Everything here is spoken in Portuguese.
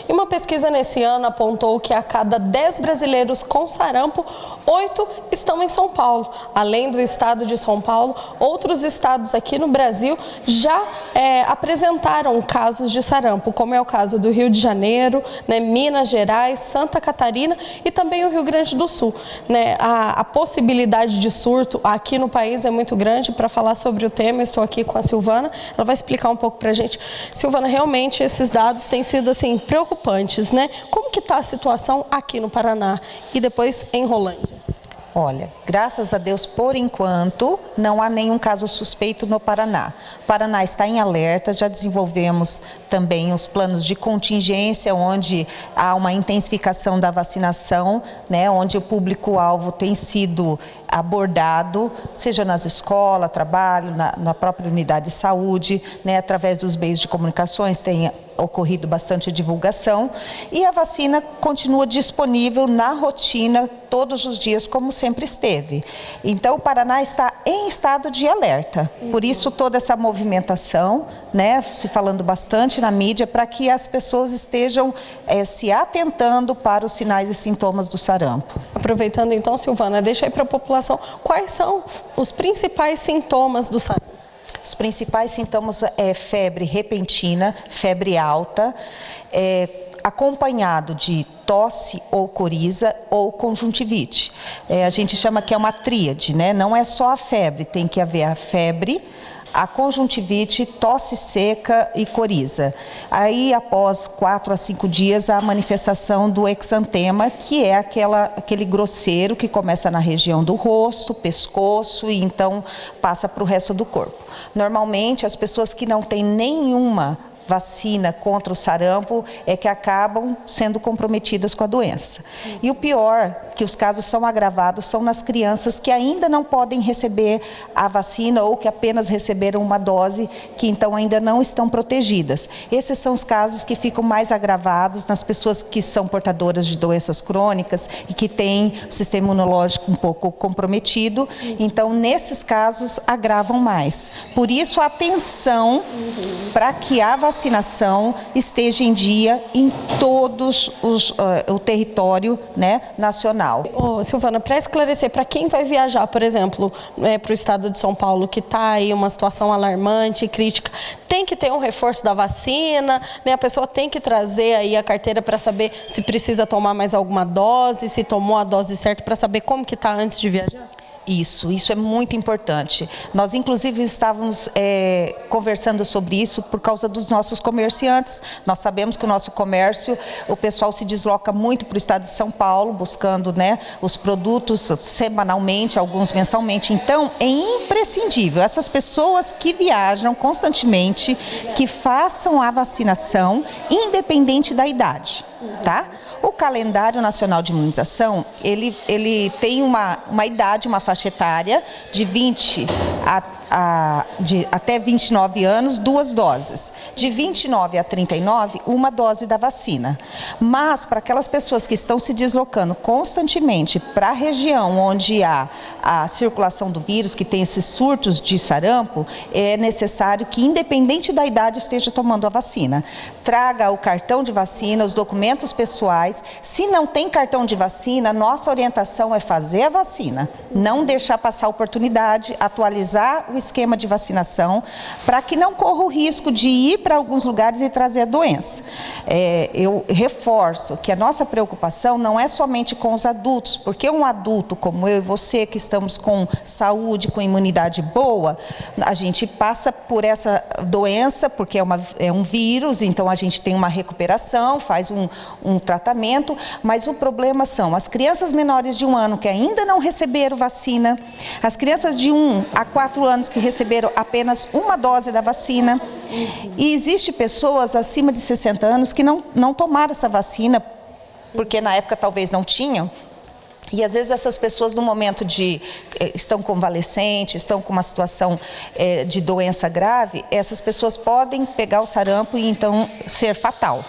E uma pesquisa nesse ano apontou que a cada 10 brasileiros com sarampo, 8 estão em São Paulo. Além do estado de São Paulo, outros estados aqui no Brasil já apresentaram casos de sarampo, como é o caso do Rio de Janeiro, né, Minas Gerais, Santa Catarina e também o Rio Grande do Sul. Né? A possibilidade de surto aqui no país é muito grande. Para falar sobre o tema, estou aqui com a Silvana, ela vai explicar um pouco para a gente. Silvana, realmente esses dados têm sido assim preocupantes, né? Como que está a situação aqui no Paraná e depois em Rolândia? Olha, graças a Deus, por enquanto, não há nenhum caso suspeito no Paraná. O Paraná está em alerta, já desenvolvemos também os planos de contingência, onde há uma intensificação da vacinação, né, onde o público-alvo tem sido abordado, seja nas escolas, trabalho, na própria unidade de saúde, né, através dos meios de comunicações, tem ocorrido bastante divulgação e a vacina continua disponível na rotina todos os dias, como sempre esteve. Então, o Paraná está em estado de alerta. Por isso, toda essa movimentação, né, se falando bastante na mídia, para que as pessoas estejam se atentando para os sinais e sintomas do sarampo. Aproveitando então, Silvana, deixa aí para a população quais são os principais sintomas do sarampo. Os principais sintomas é febre repentina, febre alta, acompanhado de tosse ou coriza ou conjuntivite. A gente chama que é uma tríade, né? Não é só a febre, tem que haver a febre, a conjuntivite, tosse seca e coriza. Aí, após 4 a 5 dias, a manifestação do exantema, que é aquele grosseiro que começa na região do rosto, pescoço e então passa para o resto do corpo. Normalmente, as pessoas que não têm nenhuma vacina contra o sarampo é que acabam sendo comprometidas com a doença. E o pior, que os casos são agravados, são nas crianças que ainda não podem receber a vacina ou que apenas receberam uma dose, que então ainda não estão protegidas. Esses são os casos que ficam mais agravados nas pessoas que são portadoras de doenças crônicas e que têm o sistema imunológico um pouco comprometido. Então, nesses casos, agravam mais. Por isso, atenção para que a vacinação esteja em dia em todos o território, né, nacional. Silvana, para esclarecer, para quem vai viajar, por exemplo, para o estado de São Paulo, que está aí uma situação alarmante, crítica, tem que ter um reforço da vacina, né? A pessoa tem que trazer aí a carteira para saber se precisa tomar mais alguma dose, se tomou a dose certa, para saber como que está antes de viajar? Isso é muito importante. Nós, inclusive, estávamos conversando sobre isso por causa dos nossos comerciantes. Nós sabemos que o nosso comércio, o pessoal se desloca muito para o estado de São Paulo, buscando, né, os produtos semanalmente, alguns mensalmente. Então, é imprescindível essas pessoas que viajam constantemente, que façam a vacinação, independente da idade. Tá? O calendário nacional de imunização, ele tem uma idade, uma faixa etária de 20 até 29 anos, 2 doses. De 29 a 39, 1 dose da vacina. Mas, para aquelas pessoas que estão se deslocando constantemente para a região onde há a circulação do vírus, que tem esses surtos de sarampo, é necessário que, independente da idade, esteja tomando a vacina. Traga o cartão de vacina, os documentos pessoais. Se não tem cartão de vacina, nossa orientação é fazer a vacina. Não deixar passar a oportunidade, atualizar o esquema de vacinação, para que não corra o risco de ir para alguns lugares e trazer a doença. Eu reforço que a nossa preocupação não é somente com os adultos, porque um adulto como eu e você, que estamos com saúde, com imunidade boa, a gente passa por essa doença, porque é um vírus, então a gente tem uma recuperação, faz um tratamento, mas o problema são as crianças menores de 1 ano que ainda não receberam vacina, as crianças de 1 a 4 anos que receberam apenas 1 dose da vacina. E existe pessoas acima de 60 anos que não tomaram essa vacina, porque na época talvez não tinham. E às vezes essas pessoas no momento estão convalescentes, estão com uma situação de doença grave, essas pessoas podem pegar o sarampo e então ser fatal.